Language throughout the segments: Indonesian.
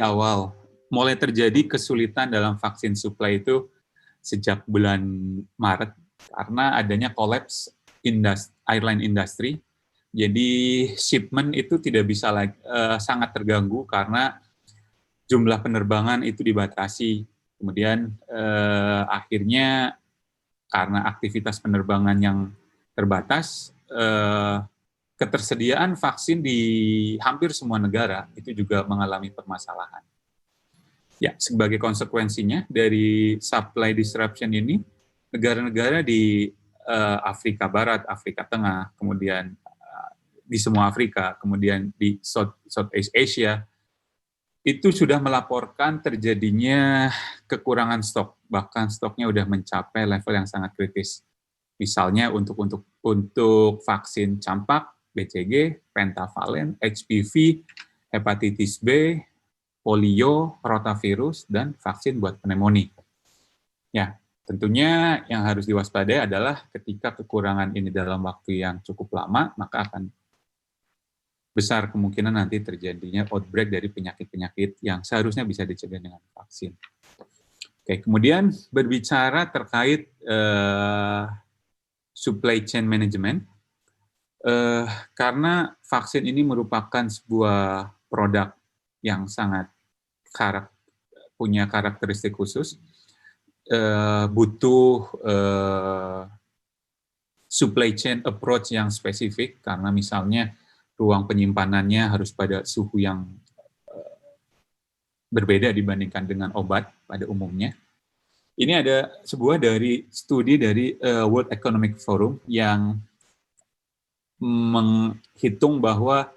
awal mulai terjadi kesulitan dalam vaksin supply itu sejak bulan Maret karena adanya kolaps airline industry. Jadi shipment itu tidak bisa lagi, sangat terganggu karena jumlah penerbangan itu dibatasi. Kemudian akhirnya karena aktivitas penerbangan yang terbatas, ketersediaan vaksin di hampir semua negara itu juga mengalami permasalahan. Ya, sebagai konsekuensinya dari supply disruption ini, negara-negara di Afrika Barat, Afrika Tengah, kemudian di semua Afrika, kemudian di Southeast Asia, itu sudah melaporkan terjadinya kekurangan stok, bahkan stoknya sudah mencapai level yang sangat kritis. Misalnya untuk vaksin campak, BCG, pentavalen, HPV, hepatitis B, polio, rotavirus, dan vaksin buat pneumonia. Ya, tentunya yang harus diwaspadai adalah ketika kekurangan ini dalam waktu yang cukup lama, maka akan besar kemungkinan nanti terjadinya outbreak dari penyakit-penyakit yang seharusnya bisa dicegah dengan vaksin. Oke, kemudian berbicara terkait supply chain management, karena vaksin ini merupakan sebuah produk yang sangat punya karakteristik khusus, butuh supply chain approach yang spesifik, karena misalnya ruang penyimpanannya harus pada suhu yang berbeda dibandingkan dengan obat pada umumnya. Ini ada sebuah studi dari World Economic Forum yang menghitung bahwa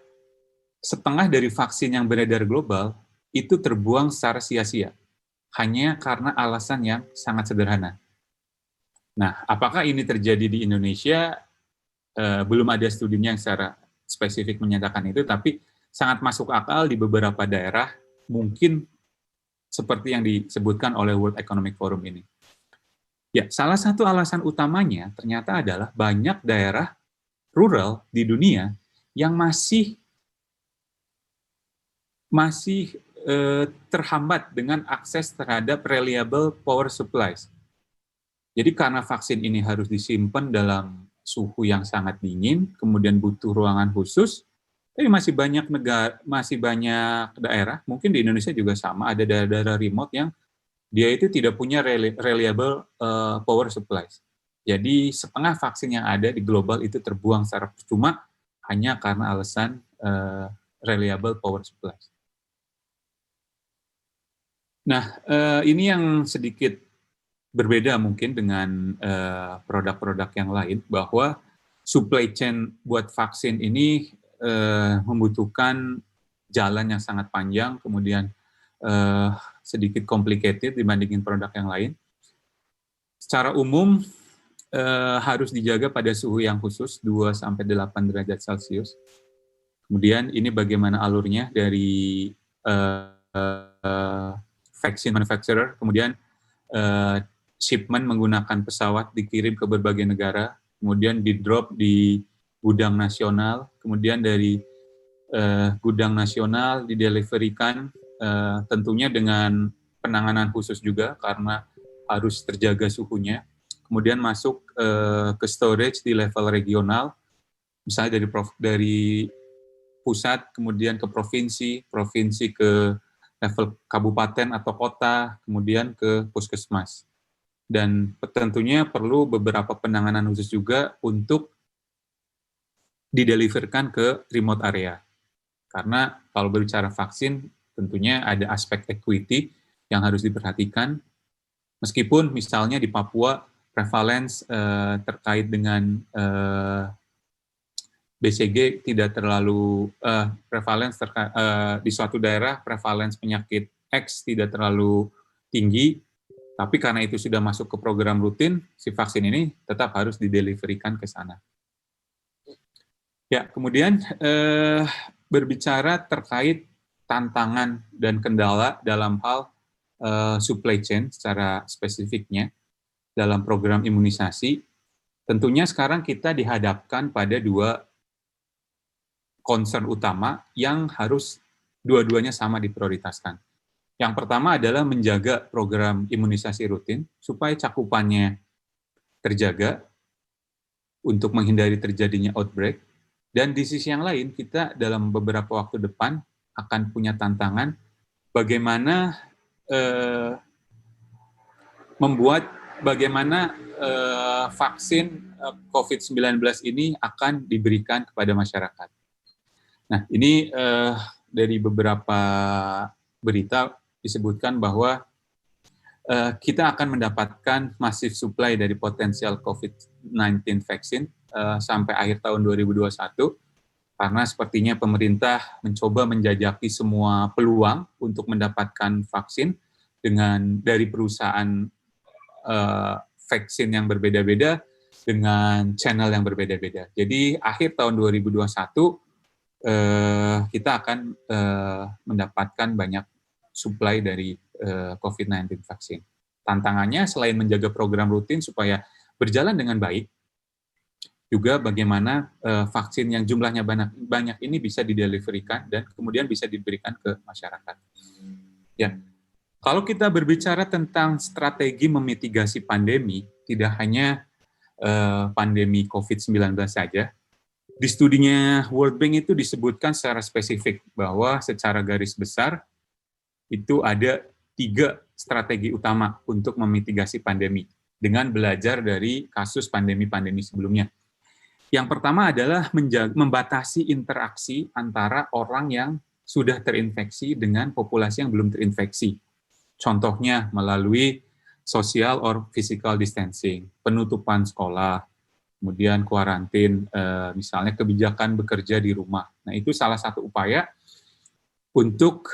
setengah dari vaksin yang beredar global itu terbuang secara sia-sia, hanya karena alasan yang sangat sederhana. Nah, apakah ini terjadi di Indonesia? Belum ada studinya yang secara spesifik menyatakan itu, tapi sangat masuk akal di beberapa daerah, mungkin seperti yang disebutkan oleh World Economic Forum ini. Ya, salah satu alasan utamanya ternyata adalah banyak daerah rural di dunia yang masih terhambat dengan akses terhadap reliable power supplies. Jadi karena vaksin ini harus disimpan dalam suhu yang sangat dingin, kemudian butuh ruangan khusus, tapi masih banyak daerah, mungkin di Indonesia juga sama, ada daerah-daerah remote yang dia itu tidak punya reliable power supplies. Jadi setengah vaksin yang ada di global itu terbuang secara percuma hanya karena alasan reliable power supplies. Nah, ini yang sedikit berbeda mungkin dengan produk-produk yang lain, bahwa supply chain buat vaksin ini membutuhkan jalan yang sangat panjang, kemudian sedikit complicated dibandingin produk yang lain. Secara umum harus dijaga pada suhu yang khusus 2-8 derajat Celcius. Kemudian ini bagaimana alurnya dari vaksin manufacturer, kemudian shipment menggunakan pesawat dikirim ke berbagai negara, kemudian di-drop di gudang nasional, kemudian dari gudang nasional dideliverikan tentunya dengan penanganan khusus juga karena harus terjaga suhunya, kemudian masuk ke storage di level regional, misalnya dari pusat, kemudian ke provinsi ke level kabupaten atau kota, kemudian ke puskesmas. Dan tentunya perlu beberapa penanganan khusus juga untuk dideliverkan ke remote area. Karena kalau berbicara vaksin, tentunya ada aspek equity yang harus diperhatikan. Meskipun misalnya di Papua, prevalence terkait dengan BCG tidak terlalu, di suatu daerah prevalence penyakit X tidak terlalu tinggi, tapi karena itu sudah masuk ke program rutin, si vaksin ini tetap harus dideliverikan ke sana. Ya, kemudian berbicara terkait tantangan dan kendala dalam hal supply chain secara spesifiknya dalam program imunisasi, tentunya sekarang kita dihadapkan pada dua concern utama yang harus dua-duanya sama diprioritaskan. Yang pertama adalah menjaga program imunisasi rutin supaya cakupannya terjaga untuk menghindari terjadinya outbreak. Dan di sisi yang lain, kita dalam beberapa waktu depan akan punya tantangan bagaimana bagaimana vaksin COVID-19 ini akan diberikan kepada masyarakat. Nah, ini dari beberapa berita disebutkan bahwa kita akan mendapatkan masif supply dari potensial COVID-19 vaksin sampai akhir tahun 2021, karena sepertinya pemerintah mencoba menjajaki semua peluang untuk mendapatkan vaksin dari perusahaan vaksin yang berbeda-beda dengan channel yang berbeda-beda. Jadi akhir tahun 2021 kita akan mendapatkan banyak supply dari COVID-19 vaksin. Tantangannya selain menjaga program rutin supaya berjalan dengan baik, juga bagaimana vaksin yang jumlahnya banyak ini bisa dideliverikan dan kemudian bisa diberikan ke masyarakat. Ya, kalau kita berbicara tentang strategi memitigasi pandemi, tidak hanya pandemi COVID-19 saja. Di studinya World Bank itu disebutkan secara spesifik bahwa secara garis besar itu ada 3 strategi utama untuk memitigasi pandemi dengan belajar dari kasus pandemi-pandemi sebelumnya. Yang pertama adalah membatasi interaksi antara orang yang sudah terinfeksi dengan populasi yang belum terinfeksi. Contohnya melalui social or physical distancing, penutupan sekolah, kemudian kuarantin, misalnya kebijakan bekerja di rumah. Nah, itu salah satu upaya untuk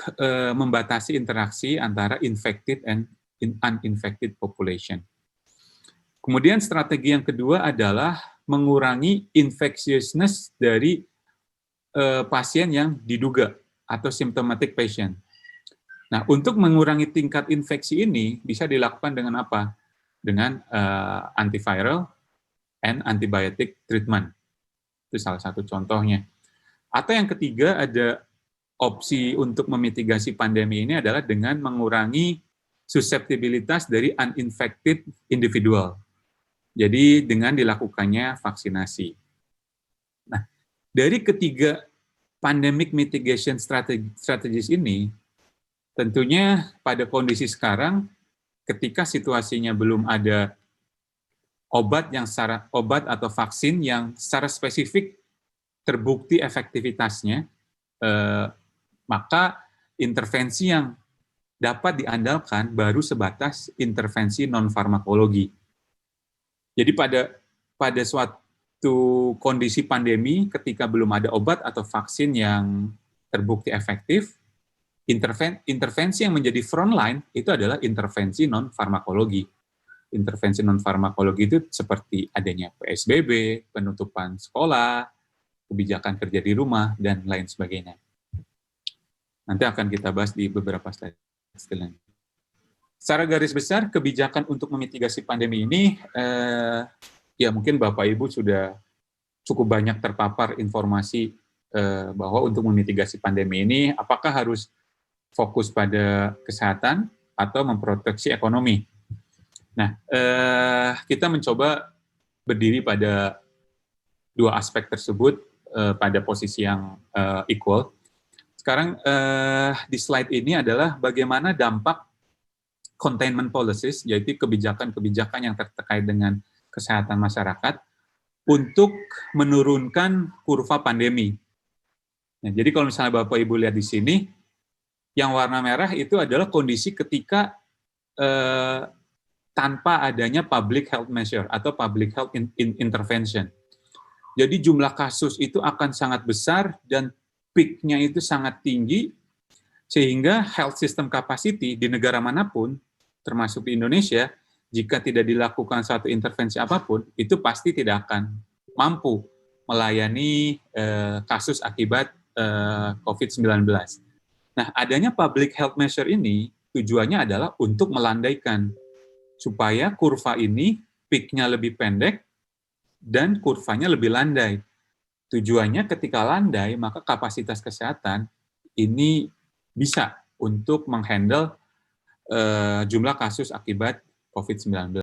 membatasi interaksi antara infected and uninfected population. Kemudian strategi yang kedua adalah mengurangi infectiousness dari pasien yang diduga atau symptomatic patient. Nah, untuk mengurangi tingkat infeksi ini bisa dilakukan dengan apa? Dengan antiviral and antibiotic treatment. Itu salah satu contohnya. Atau yang ketiga ada opsi untuk memitigasi pandemi ini adalah dengan mengurangi susceptibilitas dari uninfected individual. Jadi dengan dilakukannya vaksinasi. Nah, dari ketiga pandemic mitigation strategies ini, tentunya pada kondisi sekarang, ketika situasinya belum ada obat atau vaksin yang secara spesifik terbukti efektivitasnya, maka intervensi yang dapat diandalkan baru sebatas intervensi non-farmakologi. Jadi pada suatu kondisi pandemi, ketika belum ada obat atau vaksin yang terbukti efektif, intervensi yang menjadi frontline itu adalah intervensi non-farmakologi. Intervensi non-farmakologi itu seperti adanya PSBB, penutupan sekolah, kebijakan kerja di rumah, dan lain sebagainya. Nanti akan kita bahas di beberapa slide selanjutnya. Secara garis besar, kebijakan untuk memitigasi pandemi ini, ya mungkin Bapak Ibu sudah cukup banyak terpapar informasi bahwa untuk memitigasi pandemi ini, apakah harus fokus pada kesehatan atau memproteksi ekonomi. Nah, kita mencoba berdiri pada 2 aspek tersebut pada posisi yang equal. Sekarang di slide ini adalah bagaimana dampak containment policies, yaitu kebijakan-kebijakan yang terkait dengan kesehatan masyarakat untuk menurunkan kurva pandemi. Nah, jadi kalau misalnya Bapak Ibu lihat di sini, yang warna merah itu adalah kondisi ketika tanpa adanya public health measure atau public health intervention. Jadi jumlah kasus itu akan sangat besar dan peak-nya itu sangat tinggi, sehingga health system capacity di negara manapun, termasuk di Indonesia, jika tidak dilakukan suatu intervensi apapun, itu pasti tidak akan mampu melayani kasus akibat COVID-19. Nah, adanya public health measure ini tujuannya adalah untuk melandaikan, supaya kurva ini peak-nya lebih pendek dan kurvanya lebih landai. Tujuannya ketika landai, maka kapasitas kesehatan ini bisa untuk menghandle jumlah kasus akibat COVID-19.